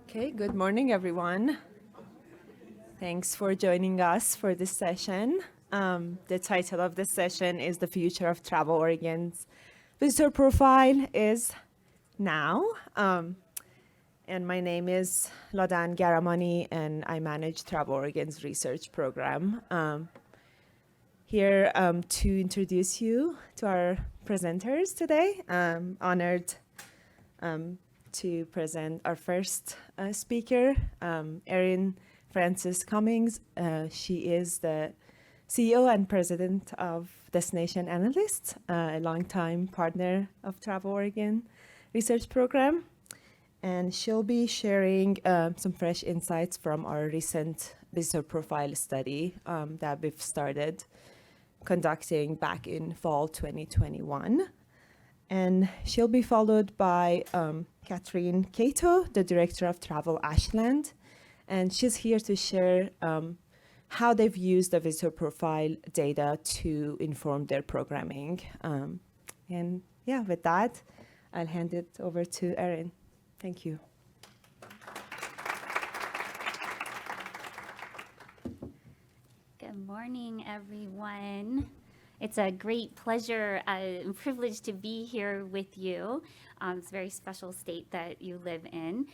Okay, good morning, everyone. Thanks for joining us for this session. The title of this session is The Future of Travel Oregon's Visitor Profile is Now. And my name is Ladan Garamani, and I manage Travel Oregon's research program. Here to introduce you to our presenters today. I'm honored to present our first speaker, Erin Frances Cummings. She is the CEO and president of Destination Analysts, a longtime partner of Travel Oregon research program. And she'll be sharing some fresh insights from our recent visitor profile study that we've started conducting back in fall 2021. And she'll be followed by Catherine Cato, the director of Travel Ashland. And she's here to share how they've used the visitor profile data to inform their programming. And yeah, with that, I'll hand it over to Erin. Thank you. Good morning, everyone. It's a great pleasure and privilege to be here with you. It's a very special state that you live in.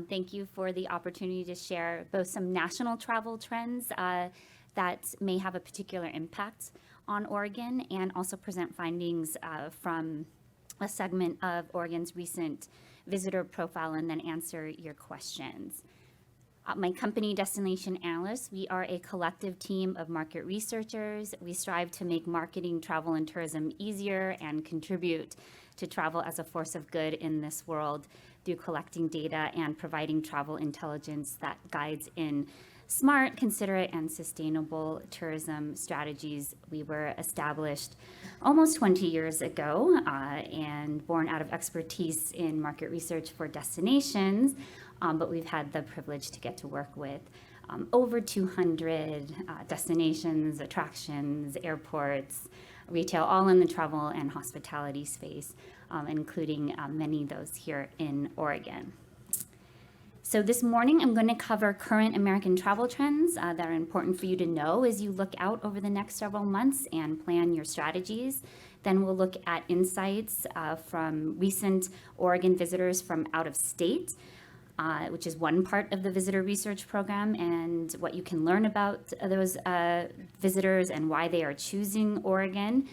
Thank you for the opportunity to share both some national travel trends that may have a particular impact on Oregon, and also present findings from a segment of Oregon's recent visitor profile, and then answer your questions. My company, Destination Analysts, we are a collective team of market researchers. We strive to make marketing, travel, and tourism easier and contribute to travel as a force of good in this world through collecting data and providing travel intelligence that guides in smart, considerate, and sustainable tourism strategies. We were established almost 20 years ago and born out of expertise in market research for destinations. But we've had the privilege to get to work with over 200 destinations, attractions, airports, retail, all in the travel and hospitality space, including many of those here in Oregon. So this morning, I'm going to cover current American travel trends that are important for you to know as you look out over the next several months and plan your strategies. Then we'll look at insights from recent Oregon visitors from out of state, which is one part of the visitor research program, and what you can learn about those visitors and why they are choosing Oregon,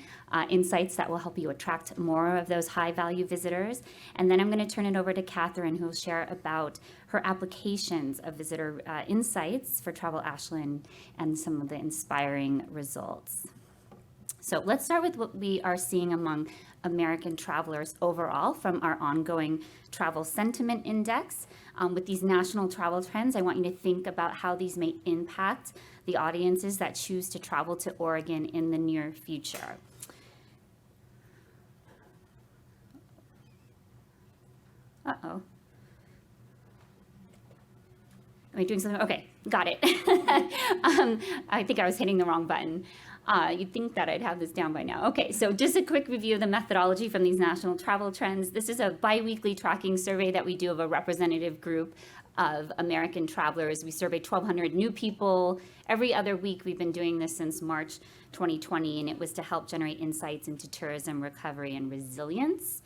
insights that will help you attract more of those high-value visitors. And then I'm going to turn it over to Catherine, who will share about her applications of visitor insights for Travel Ashland and some of the inspiring results. So let's start with what we are seeing among American travelers overall from our ongoing Travel Sentiment Index. With these national travel trends, I want you to think about how these may impact the audiences that choose to travel to Oregon in the near future. Uh-oh. Am I doing something? Okay, got it. I think I was hitting the wrong button. You'd think that I'd have this down by now. Okay, so just a quick review of the methodology from these national travel trends. This is a bi-weekly tracking survey that we do of a representative group of American travelers. We survey 1,200 new people every other week. We've been doing this since March 2020, and it was to help generate insights into tourism recovery and resilience.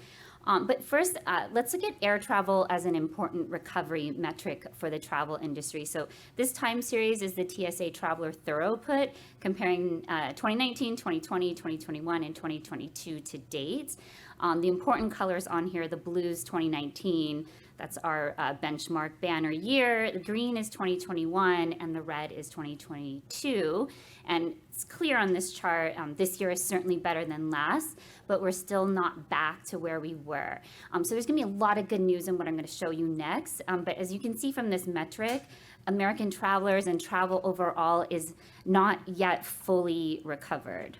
But first, let's look at air travel as an important recovery metric for the travel industry. So this time series is the TSA Traveler Throughput, comparing 2019, 2020, 2021, and 2022 to date. The important colors on here, the blue is 2019, that's our benchmark banner year. The green is 2021, and the red is 2022. And it's clear on this chart, this year is certainly better than last, but we're still not back to where we were. So there's gonna be a lot of good news in what I'm gonna show you next. But as you can see from this metric, American travelers and travel overall is not yet fully recovered.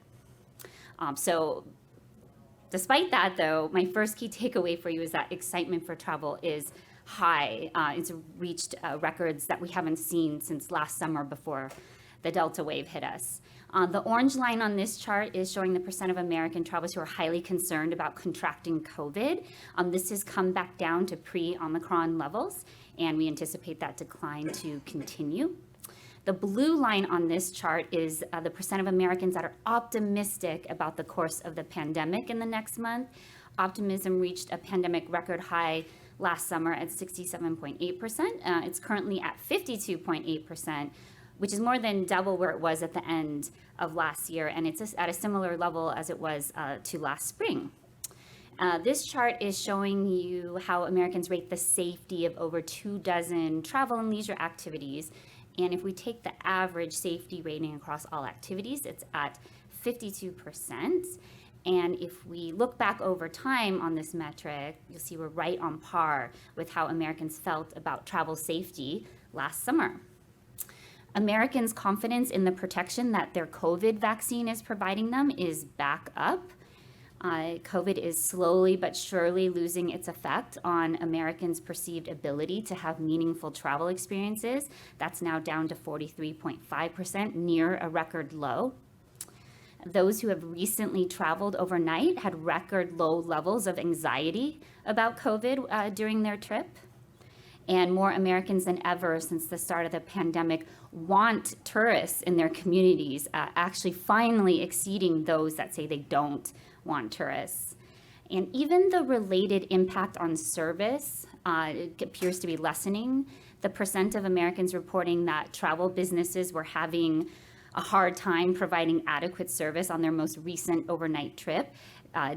So despite that, though, my first key takeaway for you is that excitement for travel is high. It's reached records that we haven't seen since last summer before the Delta wave hit us. The orange line on this chart is showing the percent of American travelers who are highly concerned about contracting COVID. This has come back down to pre-Omicron levels, and we anticipate that decline to continue. The blue line on this chart is the percent of Americans that are optimistic about the course of the pandemic in the next month. Optimism reached a pandemic record high last summer at 67.8%. It's currently at 52.8%, which is more than double where it was at the end of last year, and it's at a similar level as it was to last spring. This chart is showing you how Americans rate the safety of over 24 travel and leisure activities. And if we take the average safety rating across all activities, it's at 52%. And if we look back over time on this metric, you'll see we're right on par with how Americans felt about travel safety last summer. Americans' confidence in the protection that their COVID vaccine is providing them is back up. COVID is slowly but surely losing its effect on Americans' perceived ability to have meaningful travel experiences. That's now down to 43.5%, near a record low. Those who have recently traveled overnight had record low levels of anxiety about COVID during their trip. And more Americans than ever since the start of the pandemic want tourists in their communities, actually finally exceeding those that say they don't want tourists. And even the related impact on service it appears to be lessening. The percent of Americans reporting that travel businesses were having a hard time providing adequate service on their most recent overnight trip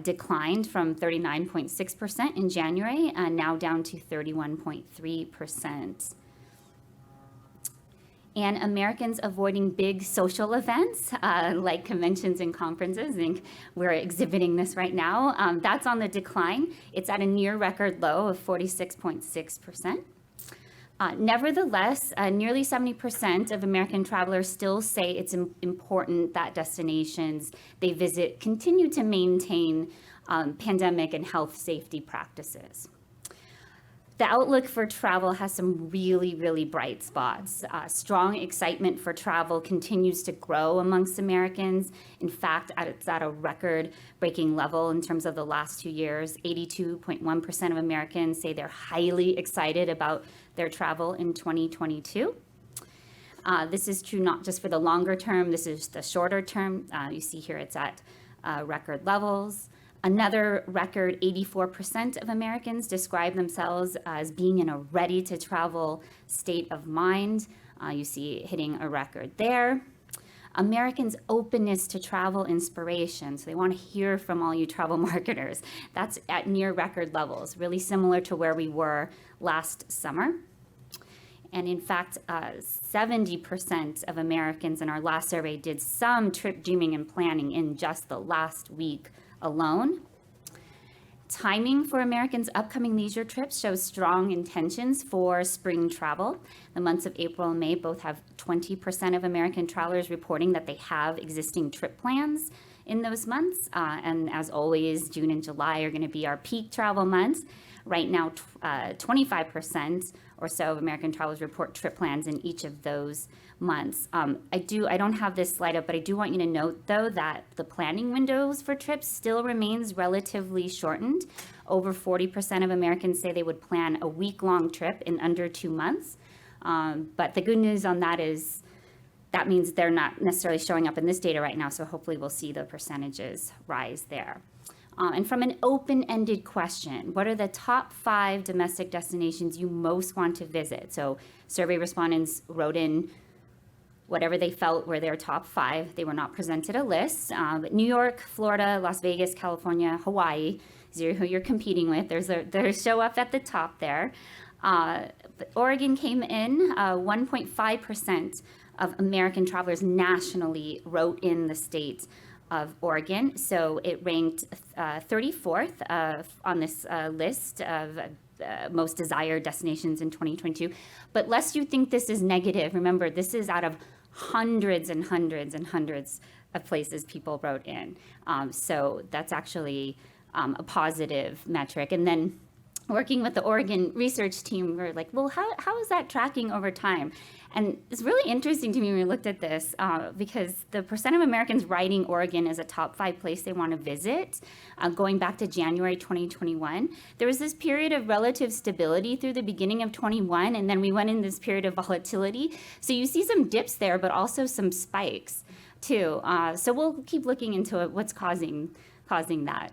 declined from 39.6% in January and now down to 31.3%. And Americans avoiding big social events like conventions and conferences, I think we're exhibiting this right now, that's on the decline. It's at a near record low of 46.6%. Nevertheless, nearly 70% of American travelers still say it's important that destinations they visit continue to maintain pandemic and health safety practices. The outlook for travel has some really, really bright spots. Strong excitement for travel continues to grow amongst Americans. In fact, it's at a record-breaking level in terms of the last 2 years. 82.1% of Americans say they're highly excited about their travel in 2022. This is true not just for the longer term, this is the shorter term. You see here it's at record levels. Another record, 84% of Americans describe themselves as being in a ready-to-travel state of mind. You see hitting a record there. Americans' openness to travel inspiration, so they want to hear from all you travel marketers. That's at near record levels, really similar to where we were last summer. And in fact, 70% of Americans in our last survey did some trip dreaming and planning in just the last week alone. Timing for Americans' upcoming leisure trips shows strong intentions for spring travel. The months of April and May both have 20% of American travelers reporting that they have existing trip plans in those months. And as always, June and July are going to be our peak travel months. Right now, 25% or so of American travelers report trip plans in each of those months. I don't have this slide up, but I do want you to note, though, that the planning windows for trips still remains relatively shortened. Over 40% of Americans say they would plan a week-long trip in under 2 months. But the good news on that is that means they're not necessarily showing up in this data right now, so hopefully we'll see the percentages rise there. And from an open-ended question, what are the top 5 domestic destinations you most want to visit? So survey respondents wrote in whatever they felt were their top 5. They were not presented a list, but New York, Florida, Las Vegas, California, Hawaii, these are who you're competing with. There's show up at the top there. But Oregon came in, 1.5% of American travelers nationally wrote in the state of Oregon. So it ranked 34th on this list of most desired destinations in 2022. But lest you think this is negative, remember, this is out of hundreds and hundreds and hundreds of places people wrote in. So that's actually a positive metric. And then working with the Oregon research team, we were like, well, how is that tracking over time? And it's really interesting to me when we looked at this because the percent of Americans writing Oregon as a top 5 place they want to visit, going back to January 2021, there was this period of relative stability through the beginning of 21, and then we went in this period of volatility. So you see some dips there, but also some spikes too. So we'll keep looking into it, what's causing that.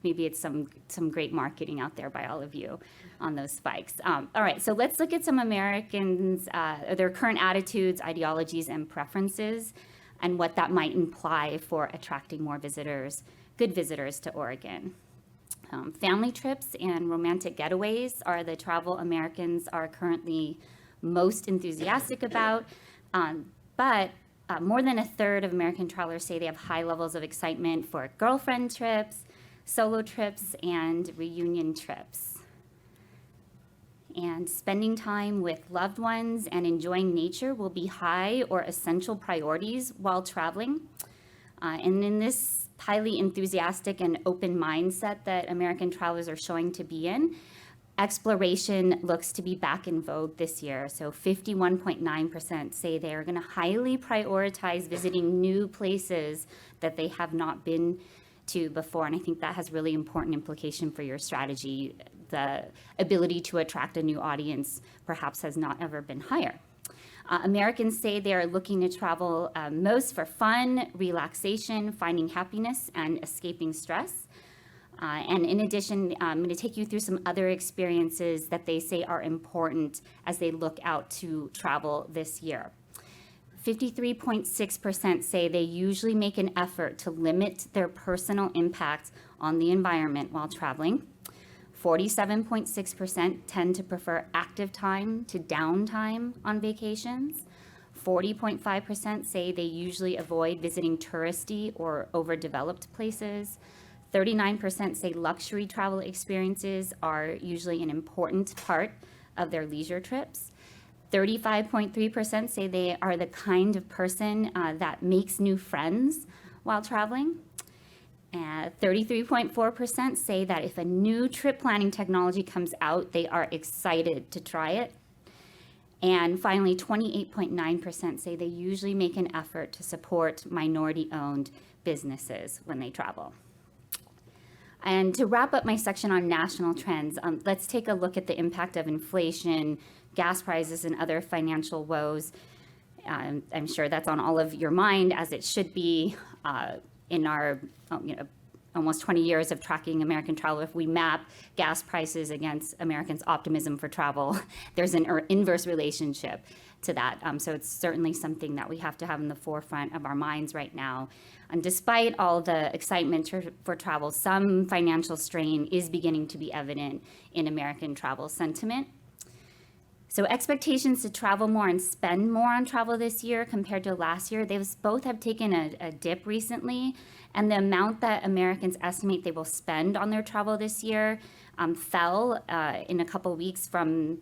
Maybe it's some great marketing out there by all of you on those spikes. All right, so let's look at some Americans, their current attitudes, ideologies, and preferences, and what that might imply for attracting more visitors, good visitors to Oregon. Family trips and romantic getaways are the travel Americans are currently most enthusiastic about, but more than a third of American travelers say they have high levels of excitement for girlfriend trips, solo trips, and reunion trips. And spending time with loved ones and enjoying nature will be high or essential priorities while traveling. And in this highly enthusiastic and open mindset that American travelers are showing to be in, exploration looks to be back in vogue this year. So 51.9% say they are going to highly prioritize visiting new places that they have not been to before, and I think that has really important implication for your strategy. The ability to attract a new audience perhaps has not ever been higher. Americans say they are looking to travel most for fun, relaxation, finding happiness, and escaping stress. And in addition, I'm going to take you through some other experiences that they say are important as they look out to travel this year. 53.6% say they usually make an effort to limit their personal impact on the environment while traveling. 47.6% tend to prefer active time to downtime on vacations. 40.5% say they usually avoid visiting touristy or overdeveloped places. 39% say luxury travel experiences are usually an important part of their leisure trips. 35.3% say they are the kind of person that makes new friends while traveling. 33.4% say that if a new trip planning technology comes out, they are excited to try it. And finally, 28.9% say they usually make an effort to support minority-owned businesses when they travel. And to wrap up my section on national trends, let's take a look at the impact of inflation, gas prices, and other financial woes. I'm sure that's on all of your mind, as it should be in our almost 20 years of tracking American travel. If we map gas prices against Americans' optimism for travel, there's an inverse relationship to that. So it's certainly something that we have to have in the forefront of our minds right now. And despite all the excitement for travel, some financial strain is beginning to be evident in American travel sentiment. So expectations to travel more and spend more on travel this year compared to last year, they both have taken a dip recently, and the amount that Americans estimate they will spend on their travel this year fell in a couple weeks from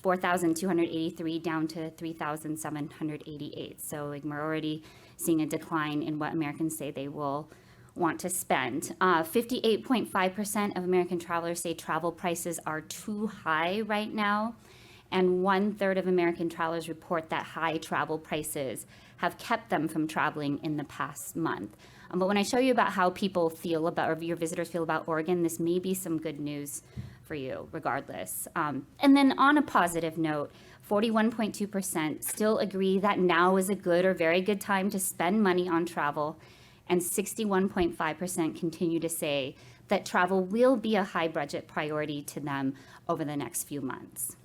4,283 down to 3,788. So we're already seeing a decline in what Americans say they will want to spend. 58.5% of American travelers say travel prices are too high right now. And 1/3 of American travelers report that high travel prices have kept them from traveling in the past month. But when I show you about how people feel about, or your visitors feel about Oregon, this may be some good news for you regardless. And then on a positive note, 41.2% still agree that now is a good or very good time to spend money on travel. And 61.5% continue to say that travel will be a high budget priority to them over the next few months.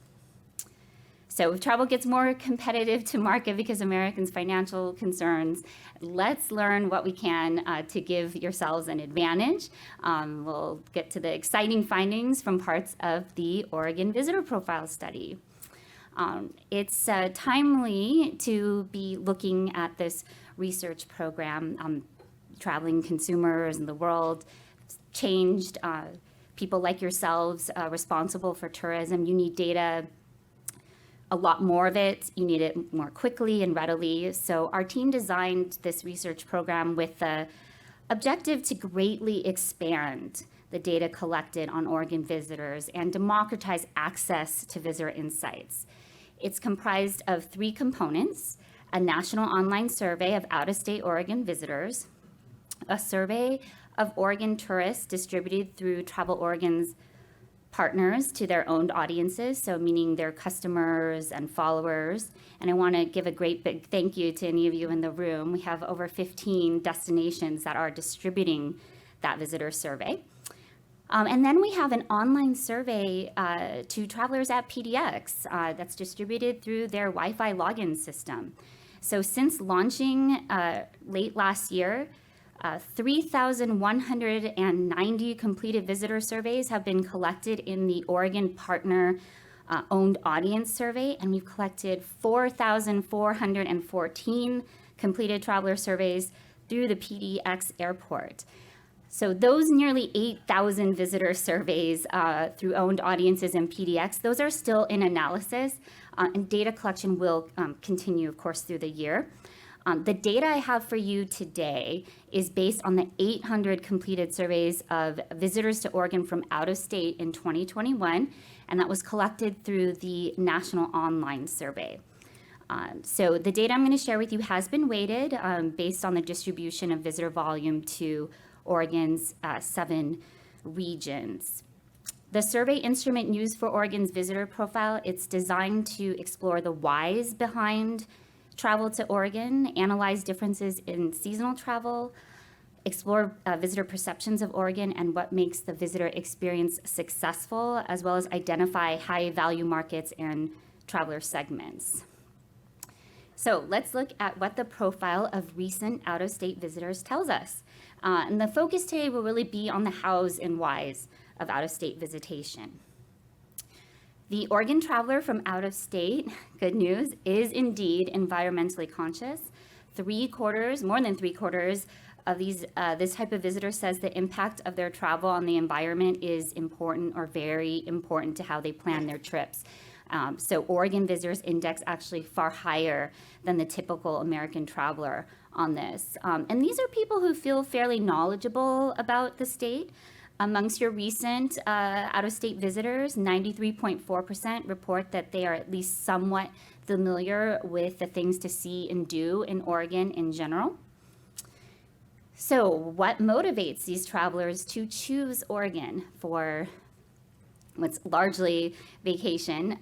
So if travel gets more competitive to market because Americans' financial concerns, let's learn what we can to give yourselves an advantage. We'll get to the exciting findings from parts of the Oregon Visitor Profile Study. It's timely to be looking at this research program. Traveling consumers in the world changed. People like yourselves responsible for tourism, you need data, a lot more of it. You need it more quickly and readily. So our team designed this research program with the objective to greatly expand the data collected on Oregon visitors and democratize access to visitor insights. It's comprised of 3 components: a national online survey of out-of-state Oregon visitors, a survey of Oregon tourists distributed through Travel Oregon's partners to their owned audiences, so meaning their customers and followers. And I want to give a great big thank you to any of you in the room. We have over 15 destinations that are distributing that visitor survey. And then we have an online survey to travelers at PDX that's distributed through their Wi-Fi login system. So since launching late last year, 3,190 completed visitor surveys have been collected in the Oregon Partner Owned Audience Survey, and we've collected 4,414 completed traveler surveys through the PDX airport. So those nearly 8,000 visitor surveys through owned audiences and PDX, those are still in analysis, and data collection will continue, of course, through the year. The data I have for you today is based on the 800 completed surveys of visitors to Oregon from out of state in 2021, and that was collected through the National Online Survey. So the data I'm going to share with you has been weighted based on the distribution of visitor volume to Oregon's 7 regions. The survey instrument used for Oregon's visitor profile, it's designed to explore the whys behind travel to Oregon, analyze differences in seasonal travel, explore visitor perceptions of Oregon and what makes the visitor experience successful, as well as identify high-value markets and traveler segments. So let's look at what the profile of recent out-of-state visitors tells us. And the focus today will really be on the hows and whys of out-of-state visitation. The Oregon traveler from out of state, good news, is indeed environmentally conscious. More than three quarters of this type of visitor says the impact of their travel on the environment is important or very important to how they plan their trips. So Oregon visitors index actually far higher than the typical American traveler on this. And these are people who feel fairly knowledgeable about the state. Amongst your recent out-of-state visitors, 93.4% report that they are at least somewhat familiar with the things to see and do in Oregon in general. So what motivates these travelers to choose Oregon for what's largely vacation?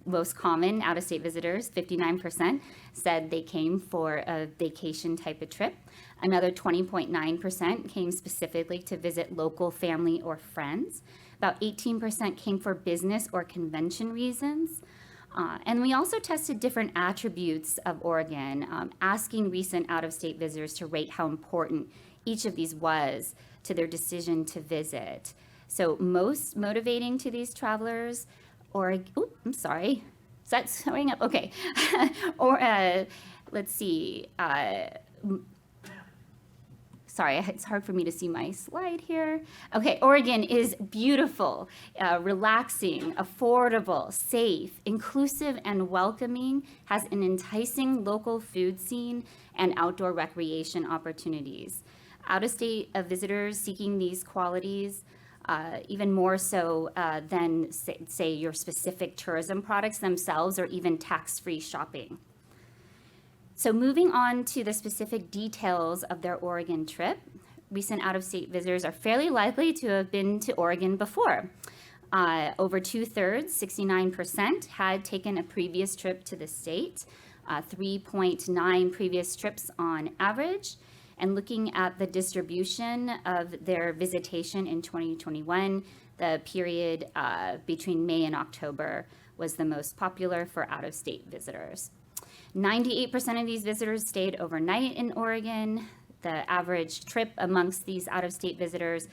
Most common out-of-state visitors, 59%, said they came for a vacation type of trip. Another 20.9% came specifically to visit local family or friends. About 18% came for business or convention reasons. And we also tested different attributes of Oregon, asking recent out-of-state visitors to rate how important each of these was to their decision to visit. So most motivating to these travelers, I'm sorry, is that showing up? Okay. Let's see. Sorry, it's hard for me to see my slide here. Okay, Oregon is beautiful, relaxing, affordable, safe, inclusive, and welcoming, has an enticing local food scene and outdoor recreation opportunities. Out-of-state visitors seeking these qualities, even more so than, say, your specific tourism products themselves or even tax-free shopping. So moving on to the specific details of their Oregon trip, recent out-of-state visitors are fairly likely to have been to Oregon before. Over 2/3, 69%, had taken a previous trip to the state, 3.9 previous trips on average. And looking at the distribution of their visitation in 2021, the period between May and October was the most popular for out-of-state visitors. 98% of these visitors stayed overnight in Oregon. The average trip amongst these out-of-state visitors,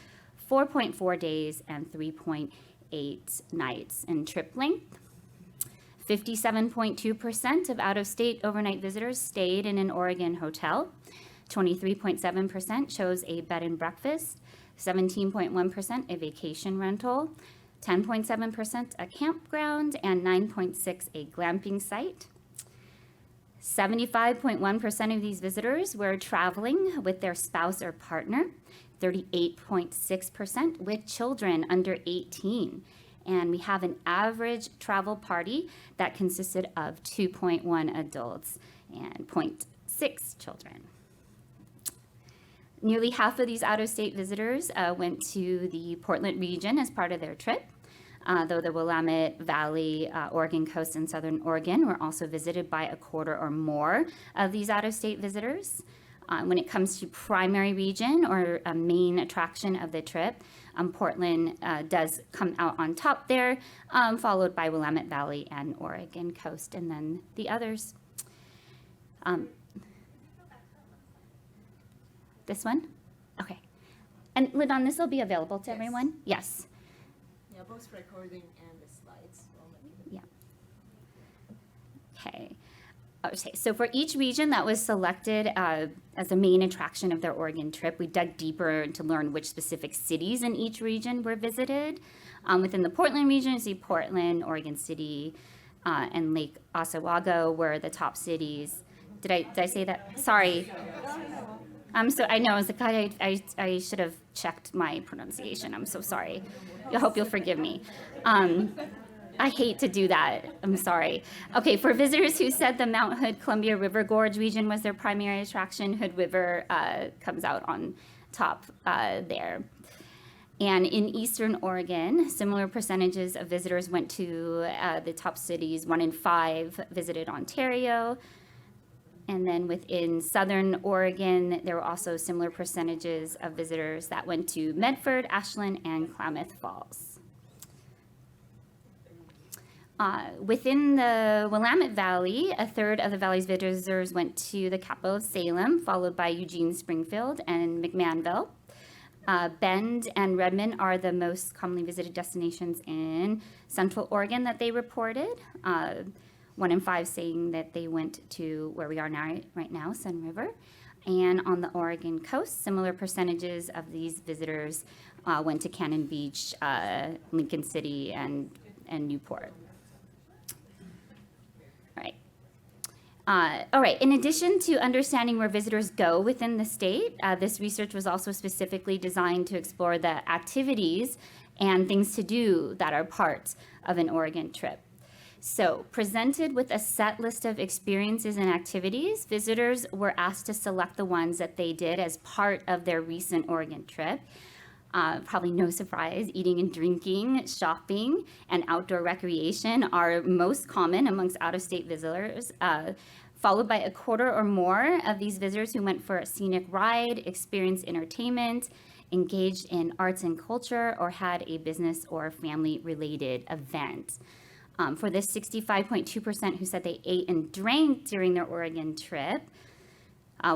4.4 days and 3.8 nights in trip length. 57.2% of out-of-state overnight visitors stayed in an Oregon hotel. 23.7% chose a bed and breakfast. 17.1% a vacation rental. 10.7% a campground, and 9.6% a glamping site. 75.1% of these visitors were traveling with their spouse or partner. 38.6% with children under 18. And we have an average travel party that consisted of 2.1 adults and zero point 0.6 children. Nearly half of these out-of-state visitors went to the Portland region as part of their trip, though the Willamette Valley, Oregon coast, and Southern Oregon were also visited by a quarter or more of these out-of-state visitors. When it comes to primary region or a main attraction of the trip, Portland does come out on top there, followed by Willamette Valley and Oregon coast, and then the others. This one? Okay. And Lidon, this will be available to everyone? Yes. Yeah, both recording and the slides. Yeah. Okay. Okay, so for each region that was selected as a main attraction of their Oregon trip, we dug deeper to learn which specific cities in each region were visited. Within the Portland region, you see Portland, Oregon City, and Lake Oswego were the top cities. Did I say that? Sorry. So I know, as a guy, I should have checked my pronunciation. I'm so sorry. I hope you'll forgive me. I hate to do that. I'm sorry. Okay, for visitors who said the Mount Hood Columbia River Gorge region was their primary attraction, Hood River comes out on top there. And in Eastern Oregon, similar percentages of visitors went to the top cities. 1 in 5 visited Ontario. And then within Southern Oregon, there were also similar percentages of visitors that went to Medford, Ashland, and Klamath Falls. Within the Willamette Valley, a third of the valley's visitors went to the capital of Salem, followed by Eugene, Springfield, and McMahonville. Bend and Redmond are the most commonly visited destinations in Central Oregon that they reported. 1 in 5 saying that they went to where we are now, right now, Sun River. And on the Oregon coast, similar percentages of these visitors went to Cannon Beach, Lincoln City, and Newport. All right, in addition to understanding where visitors go within the state, this research was also specifically designed to explore the activities and things to do that are part of an Oregon trip. So, presented with a set list of experiences and activities, visitors were asked to select the ones that they did as part of their recent Oregon trip. Probably no surprise, eating and drinking, shopping, and outdoor recreation are most common amongst out-of-state visitors, followed by a quarter or more of these visitors who went for a scenic ride, experienced entertainment, engaged in arts and culture, or had a business or family-related event. For this 65.2% who said they ate and drank during their Oregon trip,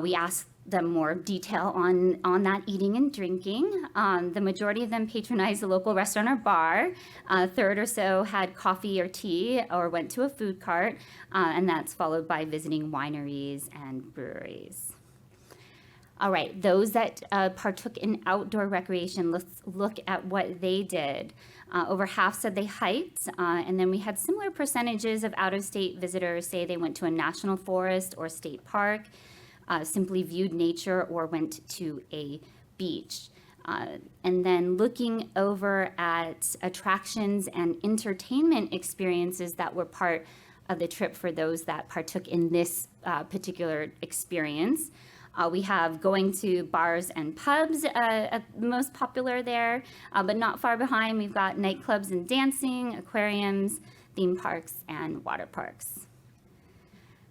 we asked them more detail on that eating and drinking. The majority of them patronized a local restaurant or bar. A third or so had coffee or tea or went to a food cart, and that's followed by visiting wineries and breweries. All right, those that partook in outdoor recreation, let's look at what they did. Over half said they hiked, and then we had similar percentages of out-of-state visitors say they went to a national forest or state park, simply viewed nature, or went to a beach. And then looking over at attractions and entertainment experiences that were part of the trip for those that partook in this particular experience. We have going to bars and pubs, most popular there, but not far behind, we've got nightclubs and dancing, aquariums, theme parks, and water parks.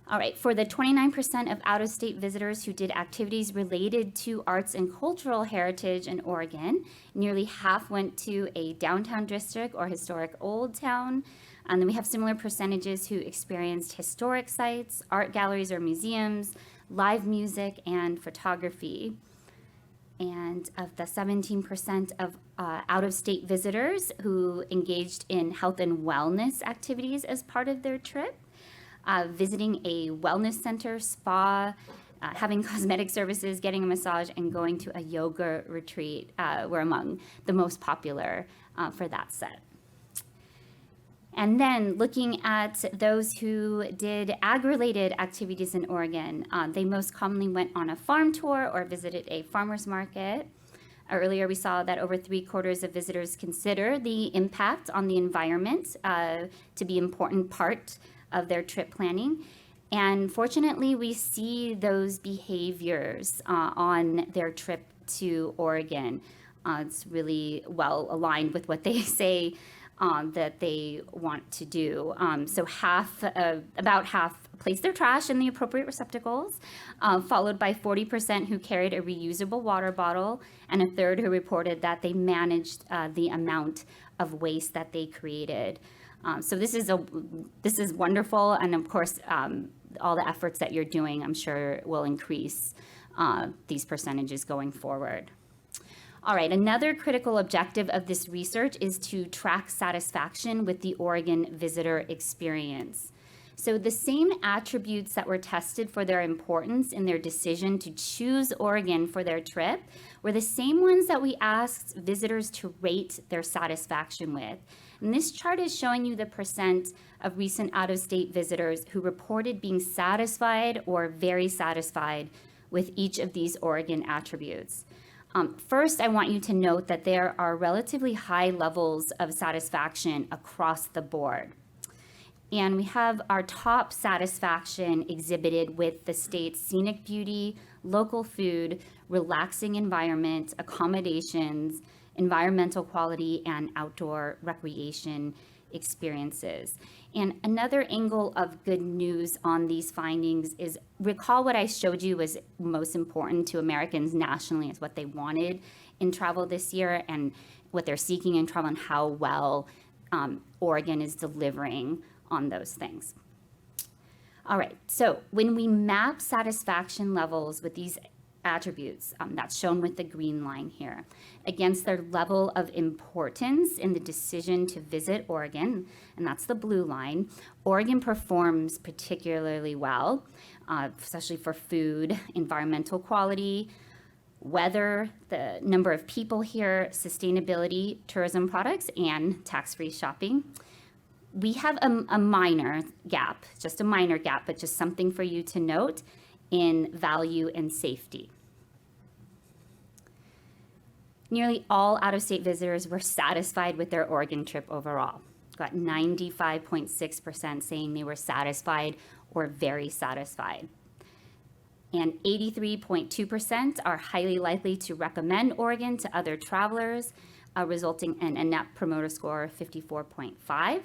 All right, for the 29% of out-of-state visitors who did activities related to arts and cultural heritage in Oregon, nearly half went to a downtown district or historic old town. And then we have similar percentages who experienced historic sites, art galleries or museums, live music, and photography. And of the 17% of out-of-state visitors who engaged in health and wellness activities as part of their trip, visiting a wellness center, spa, having cosmetic services, getting a massage, and going to a yoga retreat were among the most popular for that set. And then looking at those who did ag-related activities in Oregon, they most commonly went on a farm tour or visited a farmer's market. Earlier, we saw that over 3/4 of visitors consider the impact on the environment to be an important part of their trip planning. And fortunately, we see those behaviors on their trip to Oregon. It's really well aligned with what they say that they want to do. So about half placed their trash in the appropriate receptacles, followed by 40% who carried a reusable water bottle, and a third who reported that they managed the amount of waste that they created. So this is wonderful, and of course, all the efforts that you're doing, I'm sure, will increase these percentages going forward. All right, another critical objective of this research is to track satisfaction with the Oregon visitor experience. So the same attributes that were tested for their importance in their decision to choose Oregon for their trip were the same ones that we asked visitors to rate their satisfaction with. And this chart is showing you the percent of recent out-of-state visitors who reported being satisfied or very satisfied with each of these Oregon attributes. First, I want you to note that there are relatively high levels of satisfaction across the board. And we have our top satisfaction exhibited with the state's scenic beauty, local food, relaxing environment, accommodations, environmental quality, and outdoor recreation experiences. And another angle of good news on these findings is, recall what I showed you was most important to Americans nationally is what they wanted in travel this year and what they're seeking in travel and how well Oregon is delivering on those things. All right, so when we map satisfaction levels with these attributes, that's shown with the green line here, against their level of importance in the decision to visit Oregon, and that's the blue line, Oregon performs particularly well, especially for food, environmental quality, weather, the number of people here, sustainability, tourism products, and tax-free shopping. We have a minor gap, just a minor gap, but just something for you to note in value and safety. Nearly all out-of-state visitors were satisfied with their Oregon trip overall. Got 95.6% saying they were satisfied or very satisfied. And 83.2% are highly likely to recommend Oregon to other travelers, resulting in a net promoter score of 54.5.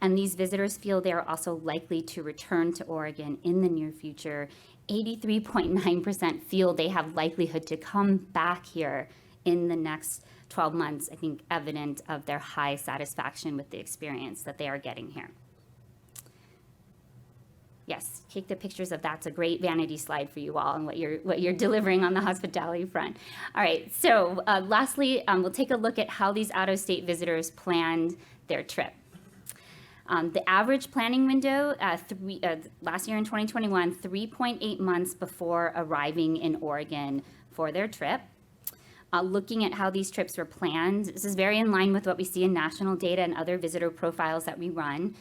And these visitors feel they are also likely to return to Oregon in the near future. 83.9% feel they have likelihood to come back here in the next 12 months, I think evident of their high satisfaction with the experience that they are getting here. Yes, take the pictures of that. It's a great vanity slide for you all and what you're delivering on the hospitality front. All right, so lastly, we'll take a look at how these out-of-state visitors planned their trip. The average planning window last year in 2021, 3.8 months before arriving in Oregon for their trip. Looking at how these trips were planned, this is very in line with what we see in national data and other visitor profiles that we run.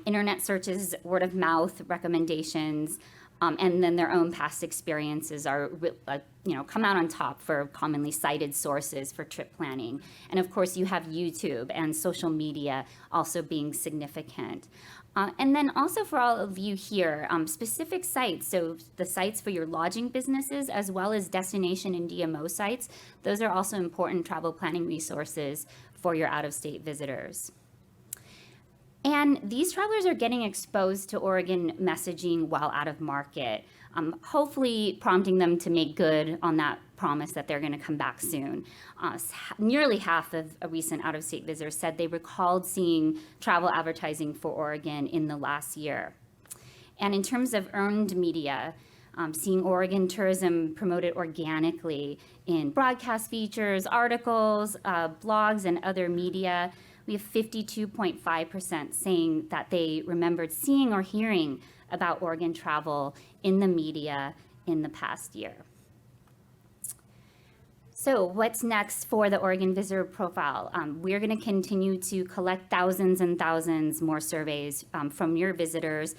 Internet searches, word of mouth recommendations, and then their own past experiences are, come out on top for commonly cited sources for trip planning. And of course, you have YouTube and social media also being significant. And then also for all of you here, specific sites, so the sites for your lodging businesses as well as destination and DMO sites, those are also important travel planning resources for your out-of-state visitors. And these travelers are getting exposed to Oregon messaging while out of market, hopefully prompting them to make good on that promise that they're going to come back soon. Nearly half of recent out-of-state visitors said they recalled seeing travel advertising for Oregon in the last year. And in terms of earned media, seeing Oregon tourism promoted organically in broadcast features, articles, blogs, and other media, we have 52.5% saying that they remembered seeing or hearing about Oregon travel in the media in the past year. So what's next for the Oregon visitor profile? We're going to continue to collect thousands and thousands more surveys from your visitors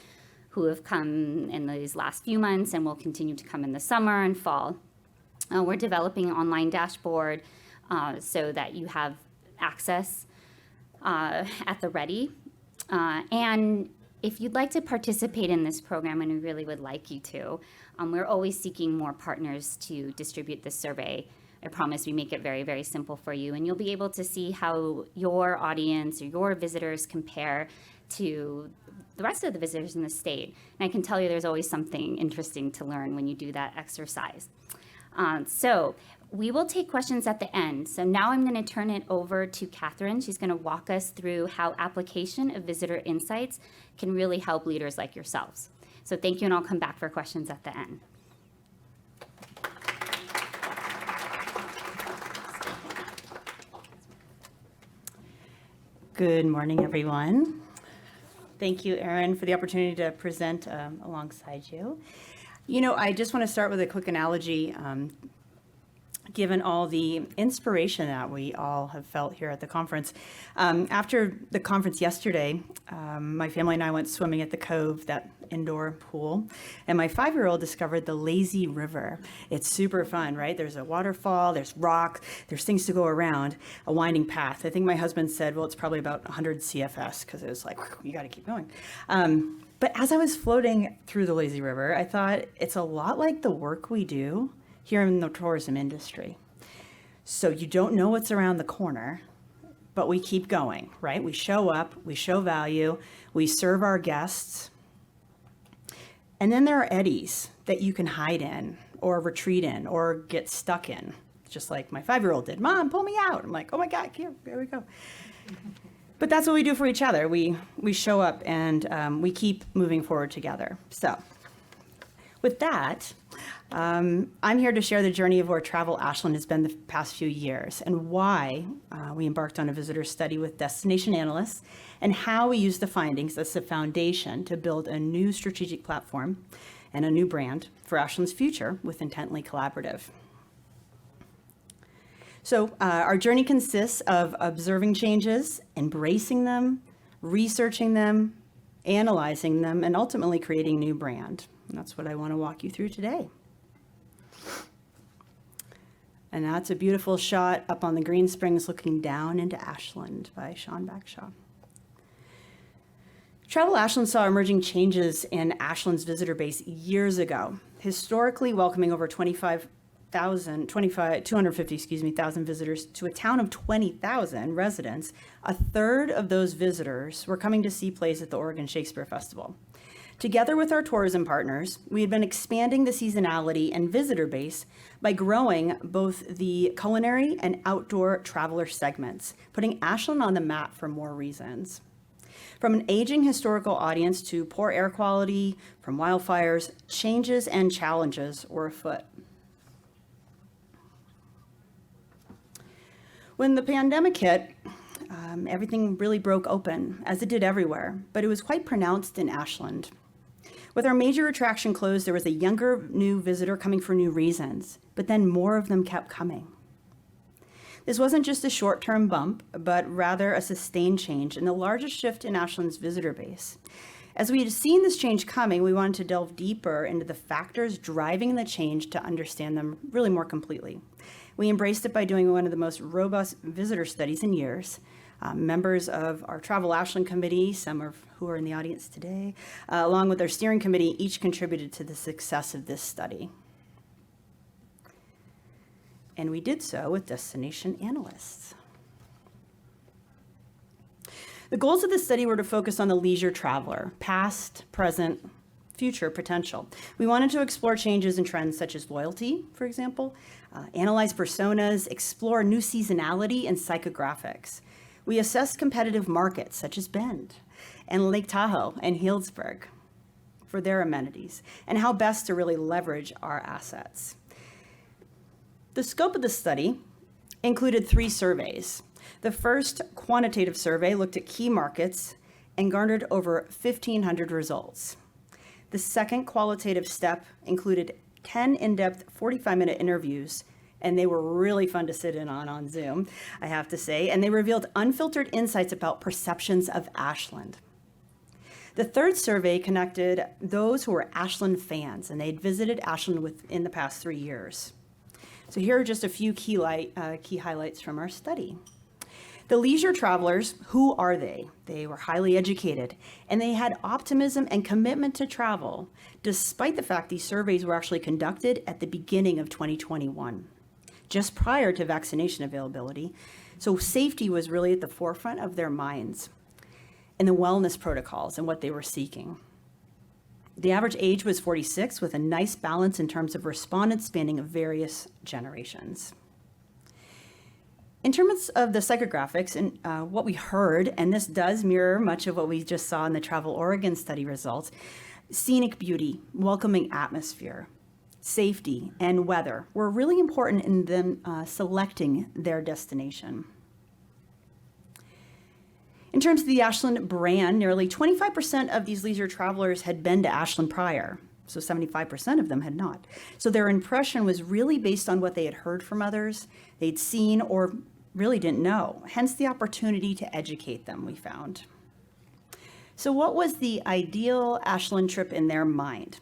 who have come in these last few months and will continue to come in the summer and fall. We're developing an online dashboard so that you have access at the ready. And if you'd like to participate in this program, and we really would like you to, we're always seeking more partners to distribute this survey. I promise we make it very, very simple for you, and you'll be able to see how your audience or your visitors compare to the rest of the visitors in the state. And I can tell you there's always something interesting to learn when you do that exercise. So we will take questions at the end. So now I'm going to turn it over to Catherine. She's going to walk us through how application of visitor insights can really help leaders like yourselves. So thank you, and I'll come back for questions at the end. Good morning, everyone. Thank you, Erin, for the opportunity to present alongside you. You know, I just want to start with a quick analogy. Given all the inspiration that we all have felt here at the conference. After the conference yesterday, my family and I went swimming at the Cove, that indoor pool, and my 5-year-old discovered the lazy river. It's super fun, right? There's a waterfall, there's rock, there's things to go around, a winding path. I think my husband said, well, it's probably about 100 CFS, because it was like, you got to keep going. But as I was floating through the lazy river, I thought it's a lot like the work we do here in the tourism industry. So you don't know what's around the corner, but we keep going, right? We show up, we show value, we serve our guests. And then there are eddies that you can hide in or retreat in or get stuck in, just like my 5-year-old did. Mom, pull me out. I'm like, oh my God, here we go. But that's what we do for each other. We show up and we keep moving forward together. So with that, I'm here to share the journey of where Travel Ashland has been the past few years and why we embarked on a visitor study with Destination Analysts and how we use the findings as the foundation to build a new strategic platform and a new brand for Ashland's future with Intently Collaborative. So our journey consists of observing changes, embracing them, researching them, analyzing them, and ultimately creating a new brand. And that's what I want to walk you through today. And that's a beautiful shot up on the Green Springs looking down into Ashland by Sean Bagshaw. Travel Ashland saw emerging changes in Ashland's visitor base years ago, historically welcoming over 250,000 visitors to a town of 20,000 residents. A third of those visitors were coming to see plays at the Oregon Shakespeare Festival. Together with our tourism partners, we had been expanding the seasonality and visitor base by growing both the culinary and outdoor traveler segments, putting Ashland on the map for more reasons. From an aging historical audience to poor air quality, from wildfires, changes and challenges were afoot. When the pandemic hit, everything really broke open, as it did everywhere, but it was quite pronounced in Ashland. With our major attraction closed, there was a younger new visitor coming for new reasons, but then more of them kept coming. This wasn't just a short-term bump, but rather a sustained change and the largest shift in Ashland's visitor base. As we had seen this change coming, we wanted to delve deeper into the factors driving the change to understand them really more completely. We embraced it by doing one of the most robust visitor studies in years. Members of our Travel Ashland committee, some of who are in the audience today, along with our steering committee, each contributed to the success of this study. And we did so with Destination Analysts. The goals of this study were to focus on the leisure traveler, past, present, future potential. We wanted to explore changes and trends such as loyalty, for example, analyze personas, explore new seasonality and psychographics. We assessed competitive markets such as Bend and Lake Tahoe and Healdsburg for their amenities and how best to really leverage our assets. The scope of the study included 3 surveys. The first quantitative survey looked at key markets and garnered over 1,500 results. The second qualitative step included 10 in-depth 45-minute interviews, and they were really fun to sit in on Zoom, I have to say, and they revealed unfiltered insights about perceptions of Ashland. The third survey connected those who were Ashland fans, and they'd visited Ashland within the past 3 years. So here are just a few key highlights from our study. The leisure travelers, who are they? They were highly educated, and they had optimism and commitment to travel, despite the fact these surveys were actually conducted at the beginning of 2021, just prior to vaccination availability. So safety was really at the forefront of their minds, and the wellness protocols and what they were seeking. The average age was 46, with a nice balance in terms of respondents spanning various generations. In terms of the psychographics and what we heard, and this does mirror much of what we just saw in the Travel Oregon study results, scenic beauty, welcoming atmosphere, safety, and weather were really important in them selecting their destination. In terms of the Ashland brand, nearly 25% of these leisure travelers had been to Ashland prior, so 75% of them had not. So their impression was really based on what they had heard from others, they'd seen, or really didn't know, hence the opportunity to educate them, we found. So what was the ideal Ashland trip in their mind?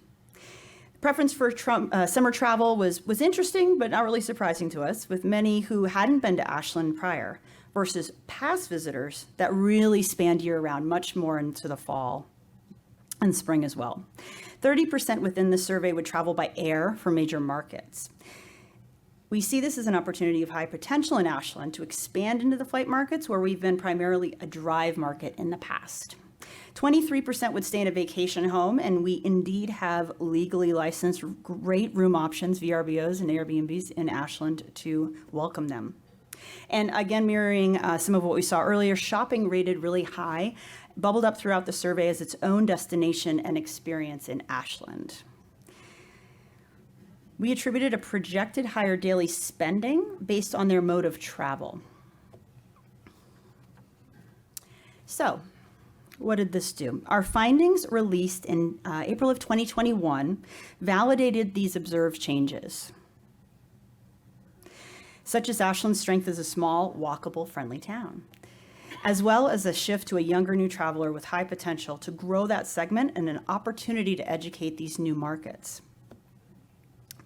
Preference for summer travel was interesting, but not really surprising to us, with many who hadn't been to Ashland prior versus past visitors that really spanned year-round, much more into the fall and spring as well. 30% within the survey would travel by air for major markets. We see this as an opportunity of high potential in Ashland to expand into the flight markets where we've been primarily a drive market in the past. 23% would stay in a vacation home, and we indeed have legally licensed great room options, VRBOs and Airbnbs in Ashland to welcome them. And again, mirroring some of what we saw earlier, shopping rated really high, bubbled up throughout the survey as its own destination and experience in Ashland. We attributed a projected higher daily spending based on their mode of travel. So, what did this do? Our findings released in April of 2021 validated these observed changes, such as Ashland's strength as a small, walkable, friendly town, as well as a shift to a younger new traveler with high potential to grow that segment and an opportunity to educate these new markets.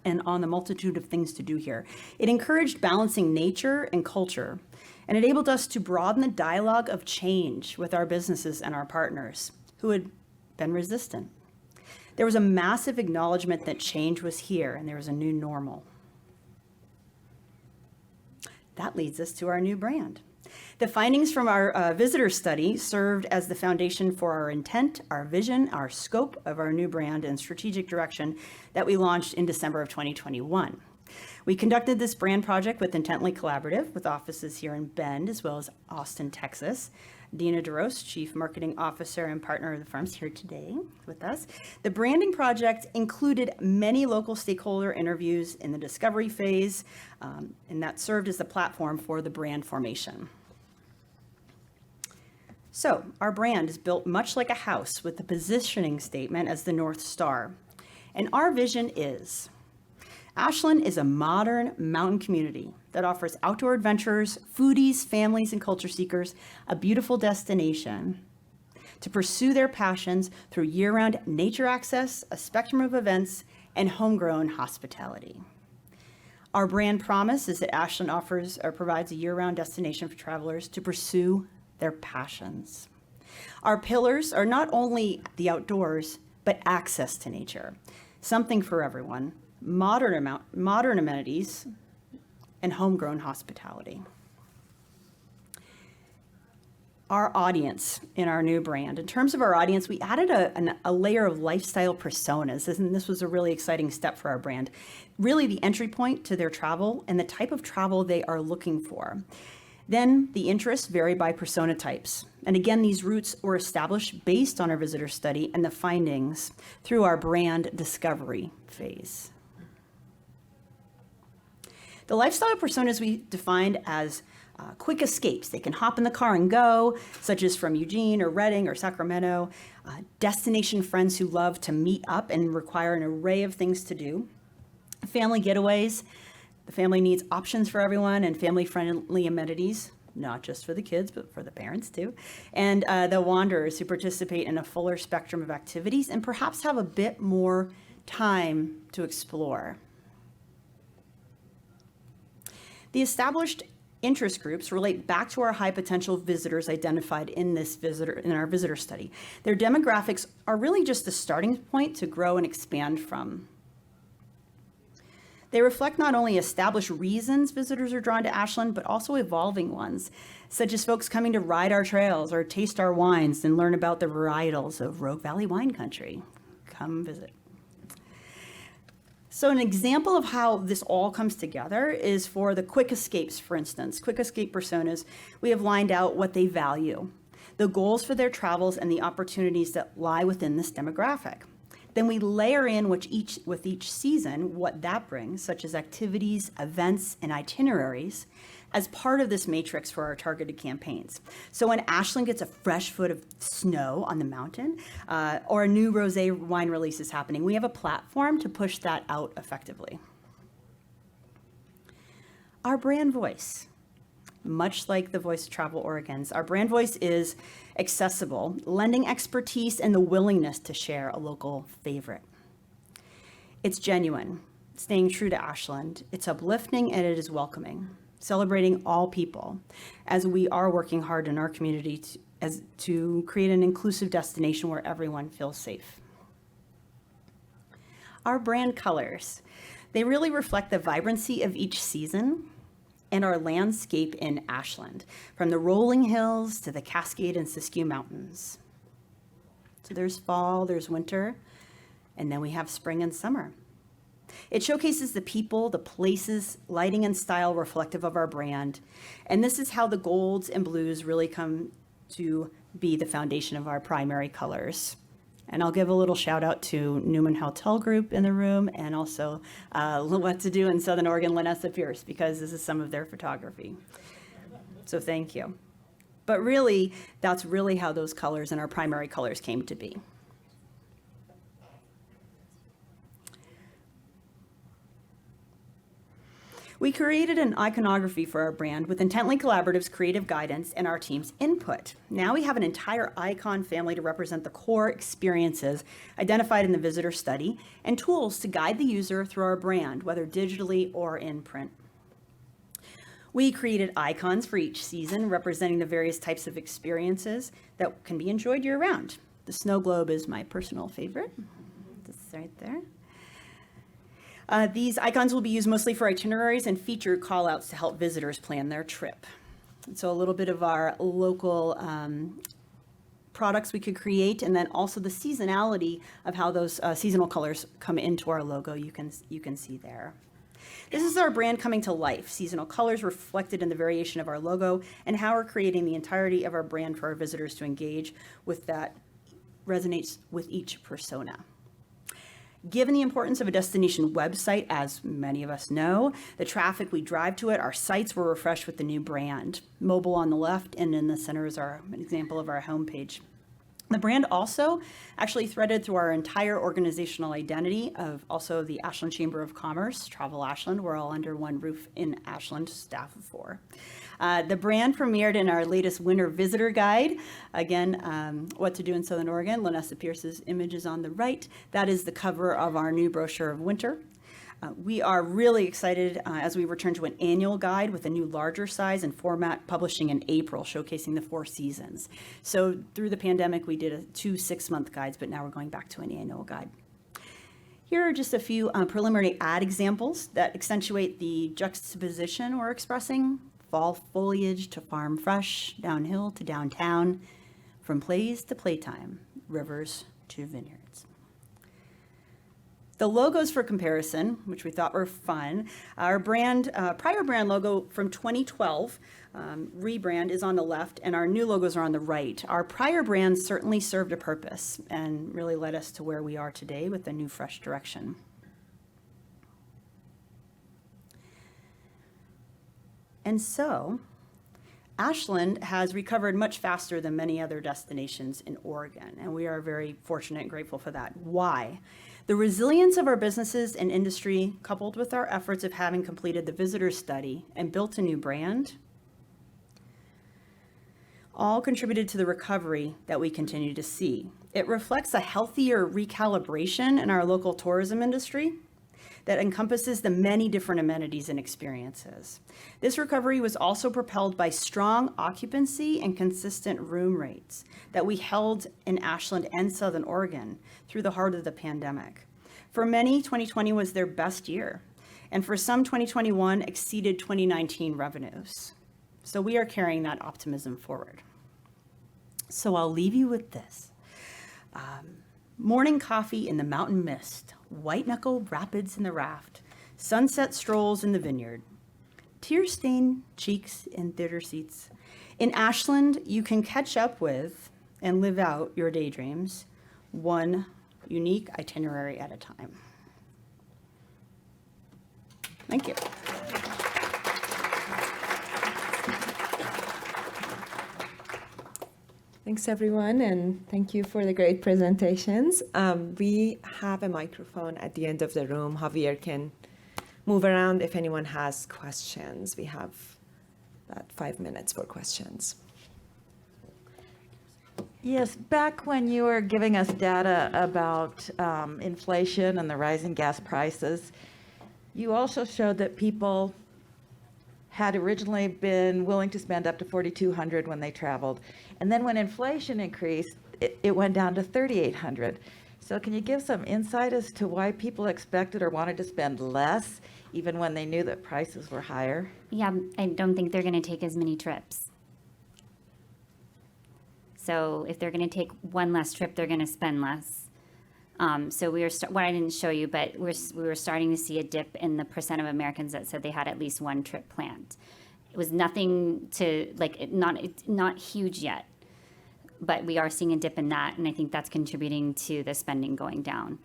And on the multitude of things to do here. It encouraged balancing nature and culture and enabled us to broaden the dialogue of change with our businesses and our partners who had been resistant. There was a massive acknowledgement that change was here and there was a new normal. That leads us to our new brand. The findings from our visitor study served as the foundation for our intent, our vision, our scope of our new brand and strategic direction that we launched in December of 2021. We conducted this brand project with Intently Collaborative, with offices here in Bend as well as Austin, Texas. Dina DeRose, Chief Marketing Officer and partner of the firm, is here today with us. The branding project included many local stakeholder interviews in the discovery phase, and that served as the platform for the brand formation. So our brand is built much like a house with the positioning statement as the North Star. And our vision is, Ashland is a modern mountain community that offers outdoor adventurers, foodies, families, and culture seekers a beautiful destination to pursue their passions through year-round nature access, a spectrum of events, and homegrown hospitality. Our brand promise is that Ashland offers or provides a year-round destination for travelers to pursue their passions. Our pillars are not only the outdoors, but access to nature, something for everyone, modern amenities, and homegrown hospitality. Our audience in our new brand. In terms of our audience, we added a layer of lifestyle personas, and this was a really exciting step for our brand. Really the entry point to their travel and the type of travel they are looking for. Then the interests vary by persona types. And again, these routes were established based on our visitor study and the findings through our brand discovery phase. The lifestyle personas we defined as quick escapes. They can hop in the car and go, such as from Eugene or Redding or Sacramento. Destination friends who love to meet up and require an array of things to do. Family getaways. The family needs options for everyone and family-friendly amenities, not just for the kids, but for the parents too. And the wanderers who participate in a fuller spectrum of activities and perhaps have a bit more time to explore. The established interest groups relate back to our high potential visitors identified in our visitor study. Their demographics are really just the starting point to grow and expand from. They reflect not only established reasons visitors are drawn to Ashland, but also evolving ones, such as folks coming to ride our trails or taste our wines and learn about the varietals of Rogue Valley wine country. Come visit. So an example of how this all comes together is for the quick escapes, for instance. Quick escape personas, we have lined out what they value, the goals for their travels, and the opportunities that lie within this demographic. Then we layer in with each season what that brings, such as activities, events, and itineraries, as part of this matrix for our targeted campaigns. So when Ashland gets a fresh foot of snow on the mountain, or a new rosé wine release is happening, we have a platform to push that out effectively. Our brand voice. Much like the voice of Travel Oregon's, our brand voice is accessible, lending expertise and the willingness to share a local favorite. It's genuine, staying true to Ashland. It's uplifting and it is welcoming, celebrating all people, as we are working hard in our community to create an inclusive destination where everyone feels safe. Our brand colors, they really reflect the vibrancy of each season and our landscape in Ashland, from the rolling hills to the Cascade and Siskiyou Mountains. So there's fall, there's winter, and then we have spring and summer. It showcases the people, the places, lighting, and style reflective of our brand. And this is how the golds and blues really come to be the foundation of our primary colors. And I'll give a little shout out to Newman Hotel Group in the room, and also What to Do in Southern Oregon, Lanessa Pierce, because this is some of their photography. So thank you. But really, that's really how those colors and our primary colors came to be. We created an iconography for our brand with Intently Collaborative's creative guidance and our team's input. Now we have an entire icon family to represent the core experiences identified in the visitor study and tools to guide the user through our brand, whether digitally or in print. We created icons for each season representing the various types of experiences that can be enjoyed year-round. The snow globe is my personal favorite. This is right there. These icons will be used mostly for itineraries and feature call-outs to help visitors plan their trip. So a little bit of our local products we could create, and then also the seasonality of how those seasonal colors come into our logo, you can see there. This is our brand coming to life, seasonal colors reflected in the variation of our logo, and how we're creating the entirety of our brand for our visitors to engage with that resonates with each persona. Given the importance of a destination website, as many of us know, the traffic we drive to it, our sites were refreshed with the new brand. Mobile on the left, and in the center is an example of our homepage. The brand also actually threaded through our entire organizational identity of also the Ashland Chamber of Commerce, Travel Ashland. We're all under one roof in Ashland, staff of 4. The brand premiered in our latest winter visitor guide. Again, What to Do in Southern Oregon. Lanessa Pierce's image is on the right. That is the cover of our new brochure of winter. We are really excited as we return to an annual guide with a new larger size and format publishing in April, showcasing the 4 seasons. So through the pandemic, we did 2 6-month guides, but now we're going back to an annual guide. Here are just a few preliminary ad examples that accentuate the juxtaposition we're expressing. Fall foliage to farm fresh, downhill to downtown, from plays to playtime, rivers to vineyards. The logos for comparison, which we thought were fun, our prior brand logo from 2012, rebrand, is on the left, and our new logos are on the right. Our prior brand certainly served a purpose and really led us to where we are today with a new fresh direction. And so, Ashland has recovered much faster than many other destinations in Oregon, and we are very fortunate and grateful for that. Why? The resilience of our businesses and industry, coupled with our efforts of having completed the visitor study and built a new brand, all contributed to the recovery that we continue to see. It reflects a healthier recalibration in our local tourism industry, that encompasses the many different amenities and experiences. This recovery was also propelled by strong occupancy and consistent room rates that we held in Ashland and Southern Oregon through the heart of the pandemic. For many, 2020 was their best year, and for some, 2021 exceeded 2019 revenues. So we are carrying that optimism forward. So I'll leave you with this. Morning coffee in the mountain mist, white knuckle rapids in the raft, sunset strolls in the vineyard, tear-stained cheeks in theater seats. In Ashland, you can catch up with and live out your daydreams, one unique itinerary at a time. Thank you. Thanks, everyone, and thank you for the great presentations. We have a microphone at the end of the room. Javier can move around if anyone has questions. We have about 5 minutes for questions. Yes, back when you were giving us data about inflation and the rising gas prices, you also showed that people had originally been willing to spend up to $4,200 when they traveled. And then when inflation increased, it went down to $3,800. So can you give some insight as to why people expected or wanted to spend less, even when they knew that prices were higher? Yeah, I don't think they're going to take as many trips. So if they're going to take one less trip, they're going to spend less. So we were, what I didn't show you, but we were starting to see a dip in the percent of Americans that said they had at least one trip planned. It was nothing to, it's not huge yet, but we are seeing a dip in that, and I think that's contributing to the spending going down.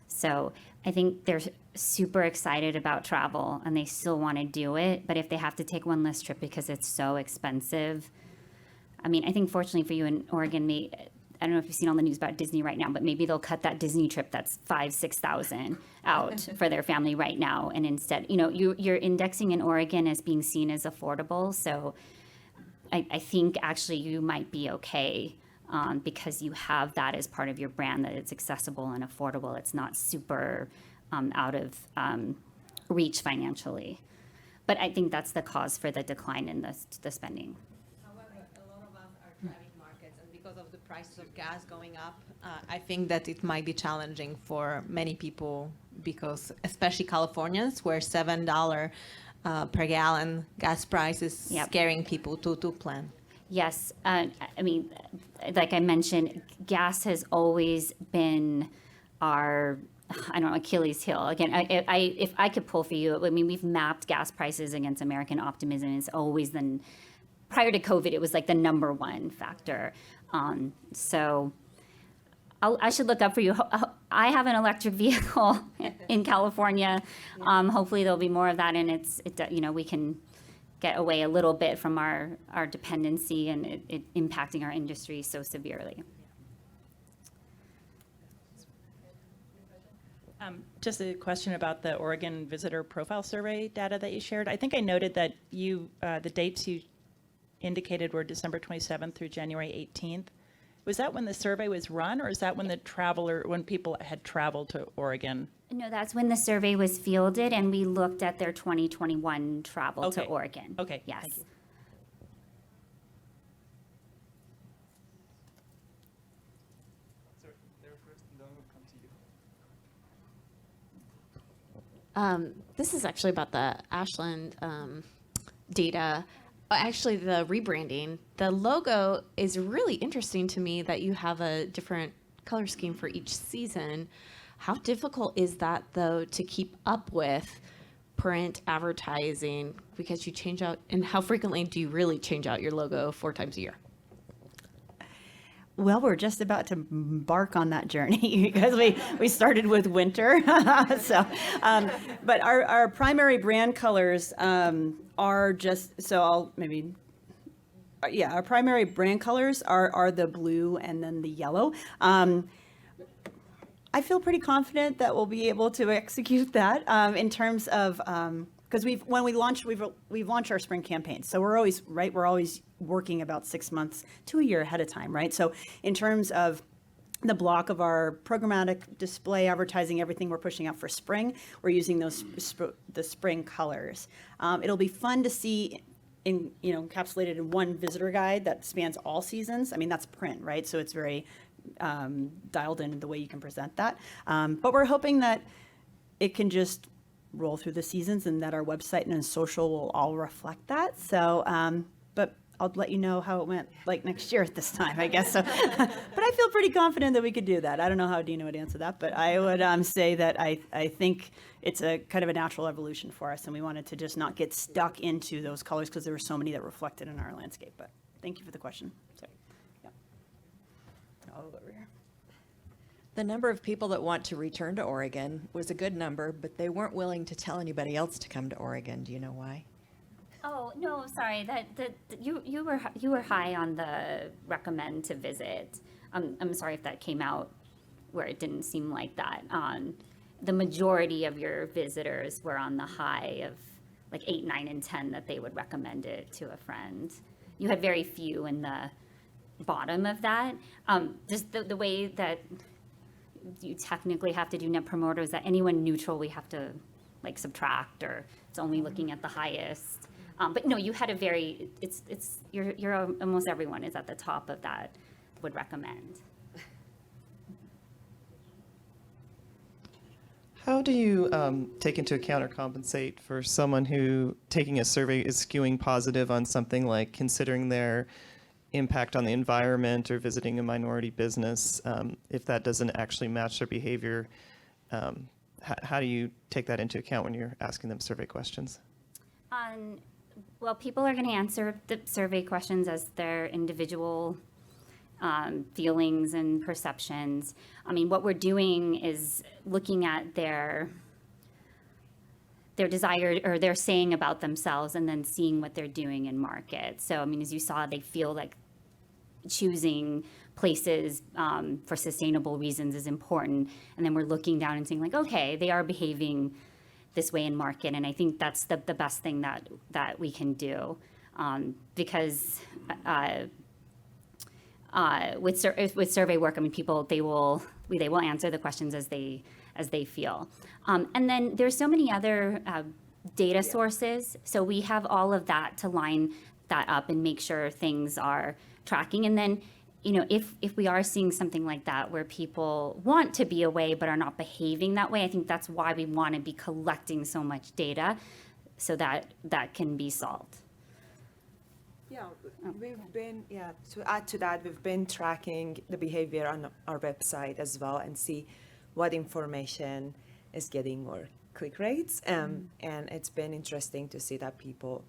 So I think they're super excited about travel, and they still want to do it, but if they have to take one less trip because it's so expensive, I mean, I think fortunately for you in Oregon, I don't know if you've seen on the news about Disney right now, but maybe they'll cut that Disney trip that's $5,000-6,000 out for their family right now. And instead, you're indexing in Oregon as being seen as affordable. So I think actually you might be okay because you have that as part of your brand, that it's accessible and affordable. It's not super out of reach financially. But I think that's the cause for the decline in the spending. Because of the prices of gas going up, I think that it might be challenging for many people, because especially Californians, where $7 per gallon gas price is scaring people to plan. Yes, I mean, like I mentioned, gas has always been our, Achilles heel. Again, if I could pull for you, I mean, we've mapped gas prices against American optimism. It's always been, prior to COVID, it was like the number one factor. So I should look up for you. I have an electric vehicle in California. Hopefully there'll be more of that, and we can get away a little bit from our dependency and it impacting our industry so severely. Just a question about the Oregon Visitor Profile Survey data that you shared. I think I noted that the dates you indicated were December 27th through January 18th. Was that when the survey was run, or is that when people had traveled to Oregon? No, that's when the survey was fielded, and we looked at their 2021 travel to Oregon. Okay. Yes. Thank you. This is actually about the Ashland data. Actually, the rebranding. The logo is really interesting to me, that you have a different color scheme for each season. How difficult is that, though, to keep up with print advertising, because you change out, and how frequently do you really change out your logo 4 times a year? Well, we're just about to embark on that journey because we started with winter. But our primary brand colors are just, so I'll maybe, our primary brand colors are the blue and then the yellow. I feel pretty confident that we'll be able to execute that in terms of, because we've launched our spring campaign. So we're always working about 6 months to a year ahead of time, right? So in terms of the block of our programmatic display advertising, everything we're pushing out for spring, we're using those the spring colors. It'll be fun to see encapsulated in one visitor guide that spans all seasons. I mean, that's print, right? So it's very dialed in the way you can present that. But we're hoping that it can just roll through the seasons and that our website and social will all reflect that. So, but I'll let you know how it went like next year at this time, I guess. So, but I feel pretty confident that we could do that. I don't know how Dina would answer that, but I would say that I think it's a kind of a natural evolution for us, and we wanted to just not get stuck into those colors because there were so many that reflected in our landscape. But thank you for the question. Sorry. Yeah. I'll go over here. The number of people that want to return to Oregon was a good number, but they weren't willing to tell anybody else to come to Oregon. Do you know why? Oh, no, sorry, you were high on the recommend to visit. I'm sorry if that came out where it didn't seem like that. The majority of your visitors were on the high of like 8, 9, and 10 that they would recommend it to a friend. You had very few in the bottom of that. Just the way that you technically have to do net promoter is that anyone neutral we have to like subtract, or it's only looking at the highest. But no, you had a very, you're almost everyone is at the top of that would recommend. How do you take into account or compensate for someone who taking a survey is skewing positive on something like considering their impact on the environment or visiting a minority business, if that doesn't actually match their behavior? How do you take that into account when you're asking them survey questions? Well, people are going to answer the survey questions as their individual feelings and perceptions. I mean, what we're doing is looking at their desire or their saying about themselves and then seeing what they're doing in market. So, I mean, as you saw, they feel like choosing places for sustainable reasons is important. And then we're looking down and saying like, okay, they are behaving this way in market. And I think that's the best thing that we can do, because with survey work, I mean, people, they will answer the questions as they feel. And then there's so many other data sources. So we have all of that to line that up and make sure things are tracking. And then, if we are seeing something like that where people want to be away but are not behaving that way, I think that's why we want to be collecting so much data so that can be solved. Yeah, to add to that, we've been tracking the behavior on our website as well and see what information is getting more click rates. And it's been interesting to see that people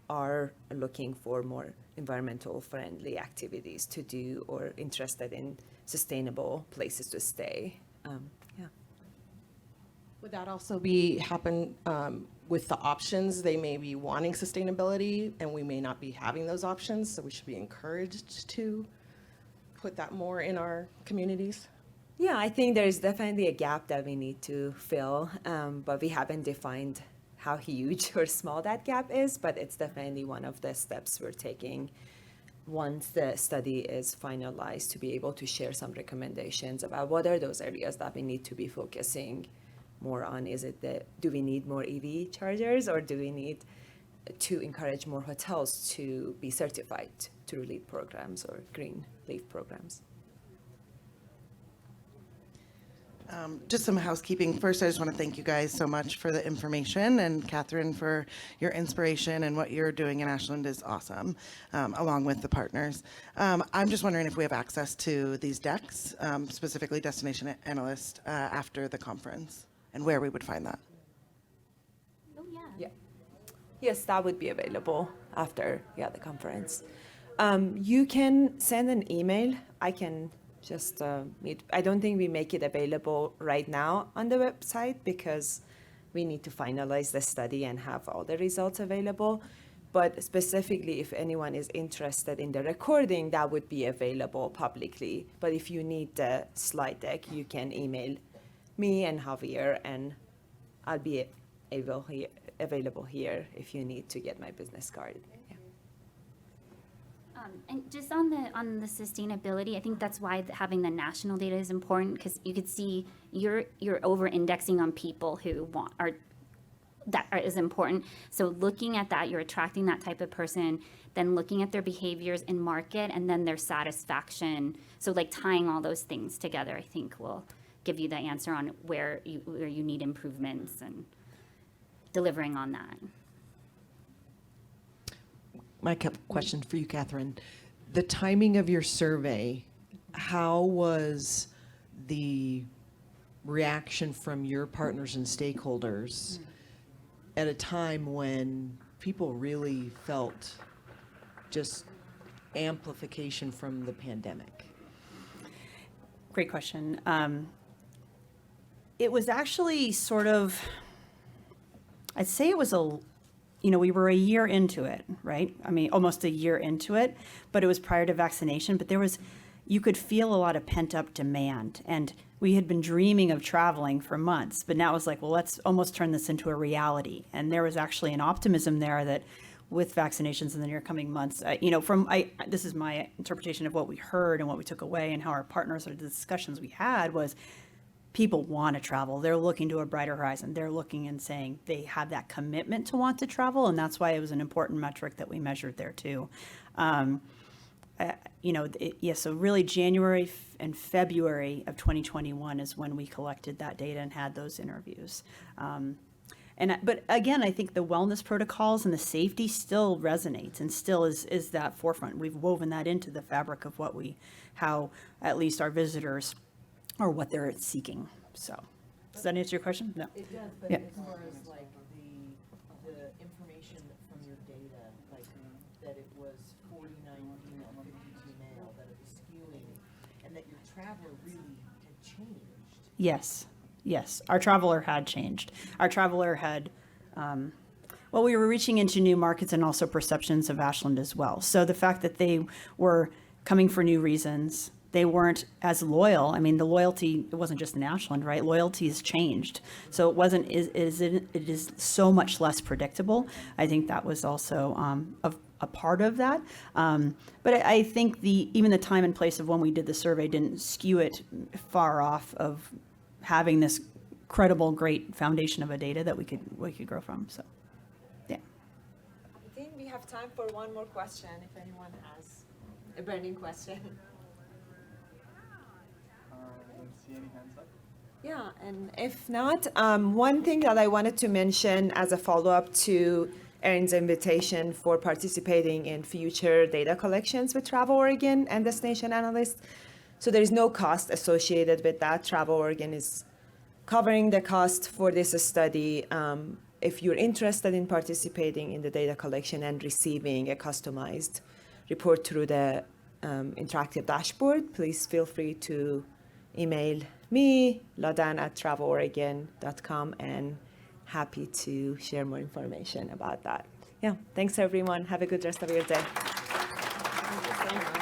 are looking for more environmental friendly activities to do or interested in sustainable places to stay. Would that also happen with the options? They may be wanting sustainability and we may not be having those options, so we should be encouraged to put that more in our communities? Yeah, I think there's definitely a gap that we need to fill, but we haven't defined how huge or small that gap is, but it's definitely one of the steps we're taking once the study is finalized to be able to share some recommendations about what are those areas that we need to be focusing more on. Do we need more EV chargers, or do we need to encourage more hotels to be certified through LEED programs or green leaf programs? Just some housekeeping. First, I just want to thank you guys so much for the information, and Catherine for your inspiration, and what you're doing in Ashland is awesome, along with the partners. I'm just wondering if we have access to these decks, specifically Destination Analyst, after the conference, and where we would find that. Oh, yeah. Yeah. Yes, that would be available after the conference. You can send an email. I can just I don't think we make it available right now on the website because we need to finalize the study and have all the results available. But specifically, if anyone is interested in the recording, that would be available publicly. But if you need the slide deck, you can email me and Javier, and I'll be available here if you need to get my business card. Yeah. And just on the sustainability, I think that's why having the national data is important, because you could see you're over-indexing on people who is important. So looking at that, you're attracting that type of person, then looking at their behaviors in market, and then their satisfaction. So like tying all those things together, I think will give you the answer on where you need improvements and delivering on that. My question for you, Catherine. The timing of your survey, how was the reaction from your partners and stakeholders at a time when people really felt just amplification from the pandemic? Great question. It was actually sort of, I'd say it was we were a year into it, right? I mean, almost a year into it, but it was prior to vaccination. But you could feel a lot of pent up demand. And we had been dreaming of traveling for months, but now it was like, well, let's almost turn this into a reality. And there was actually an optimism there that with vaccinations in the near coming months, this is my interpretation of what we heard and what we took away and how our partners or the discussions we had was, people want to travel. They're looking to a brighter horizon. They're looking and saying they have that commitment to want to travel, and that's why it was an important metric that we measured there too. So really January and February of 2021 is when we collected that data and had those interviews. But again, I think the wellness protocols and the safety still resonates and still is that forefront. We've woven that into the fabric of how at least our visitors or what they're seeking. So, does that answer your question? No. It does, but Yeah. as far as like the information from your data, like that it was 49 female, 52 male, that it was skewing, and that your traveler really had changed. Yes. Our traveler had changed. Our traveler had, we were reaching into new markets and also perceptions of Ashland as well. So the fact that they were coming for new reasons, they weren't as loyal. I mean, the loyalty, it wasn't just in Ashland, right? Loyalty has changed. So it is so much less predictable. I think that was also a part of that. But I think even the time and place of when we did the survey didn't skew it far off of having this credible, great foundation of a data that we could grow from. So, yeah. I think we have time for one more question if anyone has a burning question. Don't see any hands up. Yeah, and if not, one thing that I wanted to mention as a follow-up to Erin's invitation for participating in future data collections with Travel Oregon and Destination Analysts. So there is no cost associated with that. Travel Oregon is covering the cost for this study. If you're interested in participating in the data collection and receiving a customized report through the interactive dashboard, please feel free to email me, ladan@traveloregon.com, and happy to share more information about that. Yeah, thanks everyone. Have a good rest of your day. Thank you so much.